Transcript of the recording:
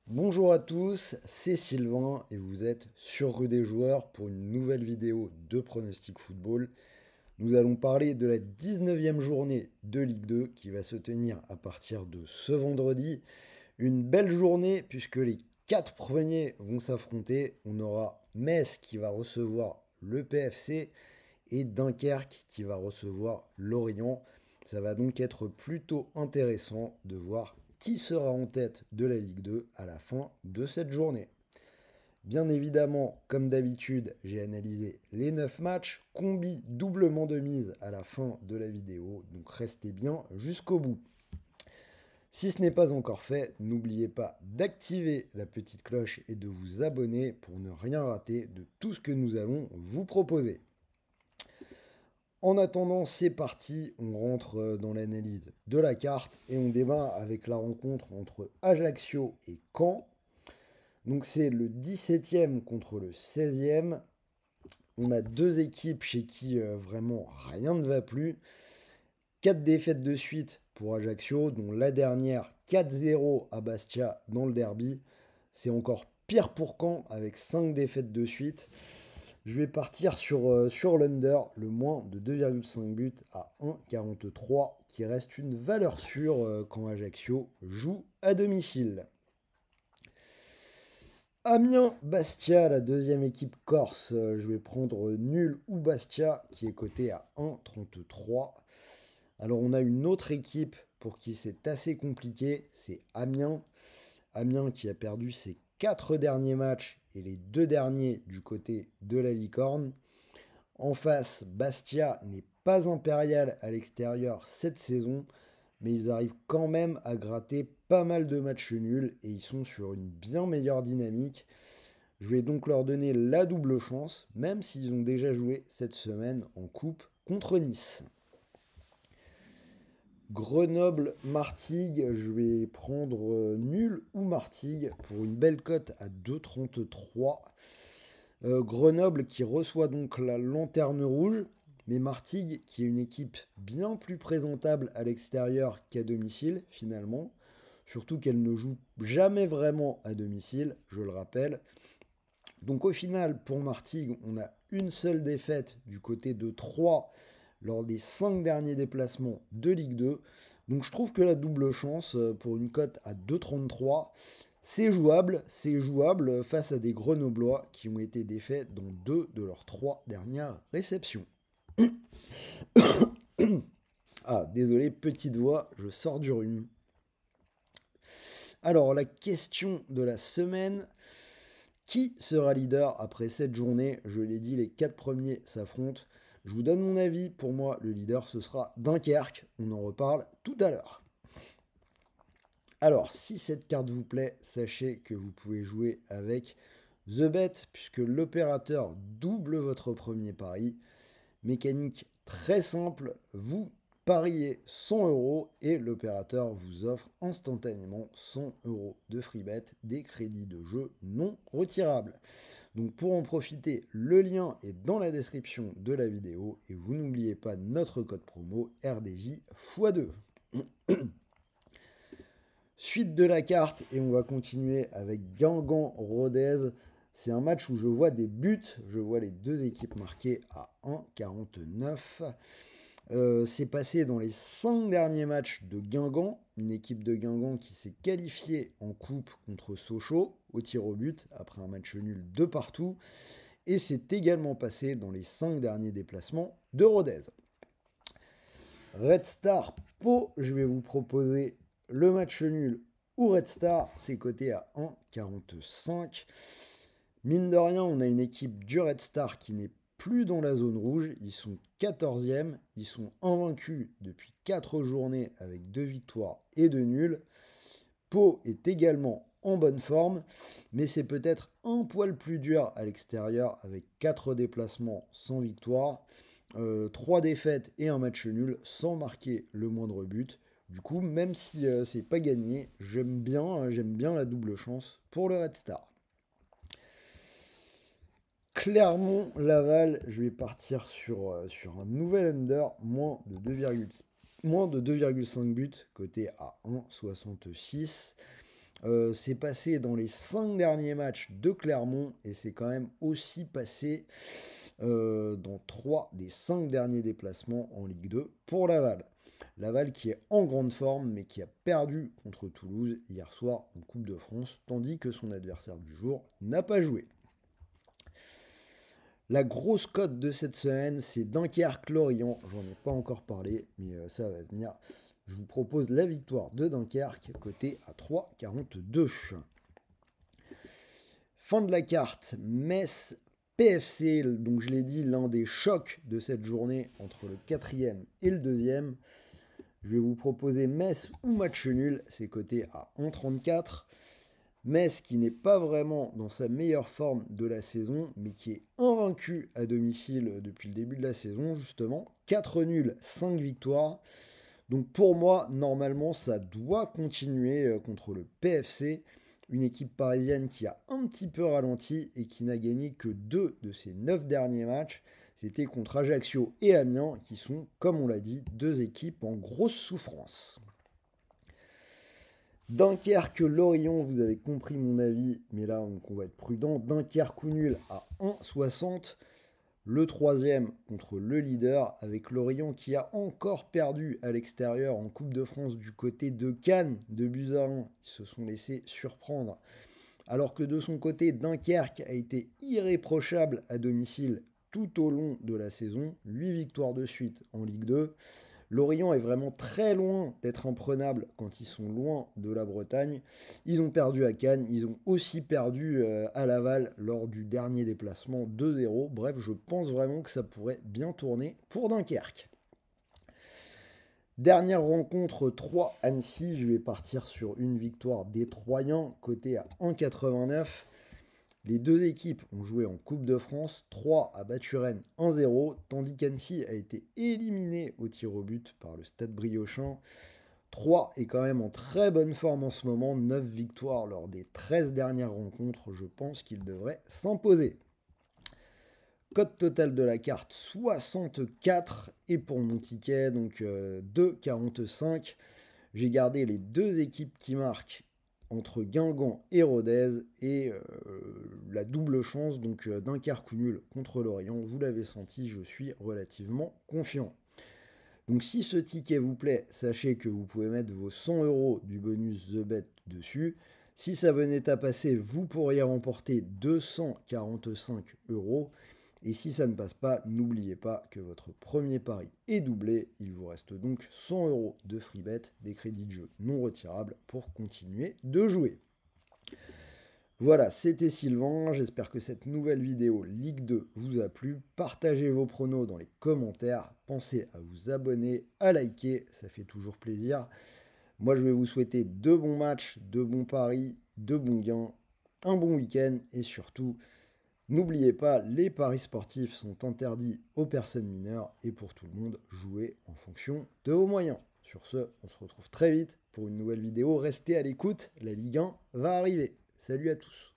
Bonjour à tous, c'est Sylvain et vous êtes sur Rue des Joueurs pour une nouvelle vidéo de pronostic football. Nous allons parler de la 19e journée de Ligue 2 qui va se tenir à partir de ce vendredi. Une belle journée puisque les 4 premiers vont s'affronter. On aura Metz qui va recevoir le PFC et Dunkerque qui va recevoir Lorient. Ça va donc être plutôt intéressant de voir qui sera en tête de la Ligue 2 à la fin de cette journée. Bien évidemment, comme d'habitude, j'ai analysé les 9 matchs, combi doublement de mise à la fin de la vidéo, donc restez bien jusqu'au bout. Si ce n'est pas encore fait, n'oubliez pas d'activer la petite cloche et de vous abonner pour ne rien rater de tout ce que nous allons vous proposer. En attendant, c'est parti, on rentre dans l'analyse de la carte et on démarre avec la rencontre entre Ajaccio et Caen. Donc c'est le 17e contre le 16e. On a deux équipes chez qui vraiment rien ne va plus. 4 défaites de suite pour Ajaccio, dont la dernière 4-0 à Bastia dans le derby. C'est encore pire pour Caen avec 5 défaites de suite. Je vais partir sur l'under, le moins de 2,5 buts à 1,43, qui reste une valeur sûre quand Ajaccio joue à domicile. Amiens-Bastia, la deuxième équipe corse, je vais prendre nul ou Bastia, qui est coté à 1,33. Alors on a une autre équipe pour qui c'est assez compliqué, c'est Amiens. Amiens qui a perdu ses 4 derniers matchs et les 2 derniers du côté de la licorne. En face, Bastia n'est pas impérial à l'extérieur cette saison, mais ils arrivent quand même à gratter pas mal de matchs nuls et ils sont sur une bien meilleure dynamique. Je vais donc leur donner la double chance, même s'ils ont déjà joué cette semaine en coupe contre Nice. Grenoble-Martigues, je vais prendre nul ou Martigues pour une belle cote à 2,33. Grenoble qui reçoit donc la lanterne rouge, mais Martigues qui est une équipe bien plus présentable à l'extérieur qu'à domicile finalement. Surtout qu'elle ne joue jamais vraiment à domicile, je le rappelle. Donc au final, pour Martigues, on a une seule défaite du côté de 3 lors des 5 derniers déplacements de Ligue 2. Donc je trouve que la double chance pour une cote à 2,33, c'est jouable face à des Grenoblois qui ont été défaits dans 2 de leurs 3 dernières réceptions. Ah, désolé, petite voix, je sors du rhume. Alors, la question de la semaine, qui sera leader après cette journée? Je l'ai dit, les 4 premiers s'affrontent. Je vous donne mon avis, pour moi, le leader, ce sera Dunkerque. On en reparle tout à l'heure. Alors, si cette carte vous plaît, sachez que vous pouvez jouer avec The Bet, puisque l'opérateur double votre premier pari. Mécanique très simple, vous pariez 100 euros et l'opérateur vous offre instantanément 100 euros de free bet, des crédits de jeu non retirables. Donc pour en profiter, le lien est dans la description de la vidéo et vous n'oubliez pas notre code promo RDJ x2. Suite de la carte et on va continuer avec Guingamp-Rodez. C'est un match où je vois des buts, je vois les deux équipes marquées à 1,49. C'est passé dans les 5 derniers matchs de Guingamp, une équipe de Guingamp qui s'est qualifiée en coupe contre Sochaux au tir au but après un match nul de partout. Et c'est également passé dans les 5 derniers déplacements de Rodez. Red Star Pau, je vais vous proposer le match nul ou Red Star, c'est coté à 1,45. Mine de rien, on a une équipe du Red Star qui n'est plus dans la zone rouge. Ils sont 14e, ils sont invaincus depuis 4 journées avec 2 victoires et 2 nuls. Pau est également en bonne forme, mais c'est peut-être un poil plus dur à l'extérieur avec 4 déplacements sans victoire, 3 défaites et un match nul sans marquer le moindre but. Du coup, même si c'est pas gagné, j'aime bien la double chance pour le Red Star. Clermont-Laval, je vais partir sur un nouvel under, moins de 2,5 buts, côté à 1,66. C'est passé dans les 5 derniers matchs de Clermont et c'est quand même aussi passé dans 3 des 5 derniers déplacements en Ligue 2 pour Laval. Laval qui est en grande forme mais qui a perdu contre Toulouse hier soir en Coupe de France, tandis que son adversaire du jour n'a pas joué. La grosse cote de cette semaine, c'est Dunkerque-Lorient. J'en ai pas encore parlé, mais ça va venir. Je vous propose la victoire de Dunkerque, cotée à 3,42. Fin de la carte, Metz PFC, donc je l'ai dit, l'un des chocs de cette journée entre le 4e et le 2e. Je vais vous proposer Metz ou match nul, c'est coté à 1,34. Metz qui n'est pas vraiment dans sa meilleure forme de la saison, mais qui est invaincu à domicile depuis le début de la saison, justement. 4 nuls, 5 victoires. Donc pour moi, normalement, ça doit continuer contre le PFC, une équipe parisienne qui a un petit peu ralenti et qui n'a gagné que 2 de ses 9 derniers matchs. C'était contre Ajaccio et Amiens, qui sont, comme on l'a dit, 2 équipes en grosse souffrance. Dunkerque-Lorient, vous avez compris mon avis, mais là on va être prudent. Dunkerque ou nul à 1,60. Le 3e contre le leader, avec Lorient qui a encore perdu à l'extérieur en Coupe de France du côté de Cannes, de Buzarin. Ils se sont laissés surprendre. Alors que de son côté, Dunkerque a été irréprochable à domicile tout au long de la saison. 8 victoires de suite en Ligue 2. Lorient est vraiment très loin d'être imprenable quand ils sont loin de la Bretagne. Ils ont perdu à Cannes, ils ont aussi perdu à Laval lors du dernier déplacement 2-0. Bref, je pense vraiment que ça pourrait bien tourner pour Dunkerque. Dernière rencontre 3 Annecy, je vais partir sur une victoire des Troyens, côté à 1,89. Les deux équipes ont joué en Coupe de France. 3 a battu Rennes 1-0, tandis qu'Annecy a été éliminé au tir au but par le Stade Briochin. 3 est quand même en très bonne forme en ce moment. 9 victoires lors des 13 dernières rencontres. Je pense qu'il devrait s'imposer. Cote totale de la carte 64. Et pour mon ticket, donc 2,45. J'ai gardé les deux équipes qui marquent entre Guingamp et Rodez et la double chance, donc Dunkerque ou nul contre Lorient. Vous l'avez senti, je suis relativement confiant. Donc si ce ticket vous plaît, sachez que vous pouvez mettre vos 100 € du bonus The Bet dessus. Si ça venait à passer, vous pourriez remporter 245 €. Et si ça ne passe pas, n'oubliez pas que votre premier pari est doublé. Il vous reste donc 100 € de free bet, des crédits de jeu non retirables pour continuer de jouer. Voilà, c'était Sylvain. J'espère que cette nouvelle vidéo Ligue 2 vous a plu. Partagez vos pronos dans les commentaires. Pensez à vous abonner, à liker, ça fait toujours plaisir. Moi, je vais vous souhaiter de bons matchs, de bons paris, de bons gains, un bon week-end et surtout, n'oubliez pas, les paris sportifs sont interdits aux personnes mineures et pour tout le monde, jouez en fonction de vos moyens. Sur ce, on se retrouve très vite pour une nouvelle vidéo. Restez à l'écoute, la Ligue 1 va arriver. Salut à tous.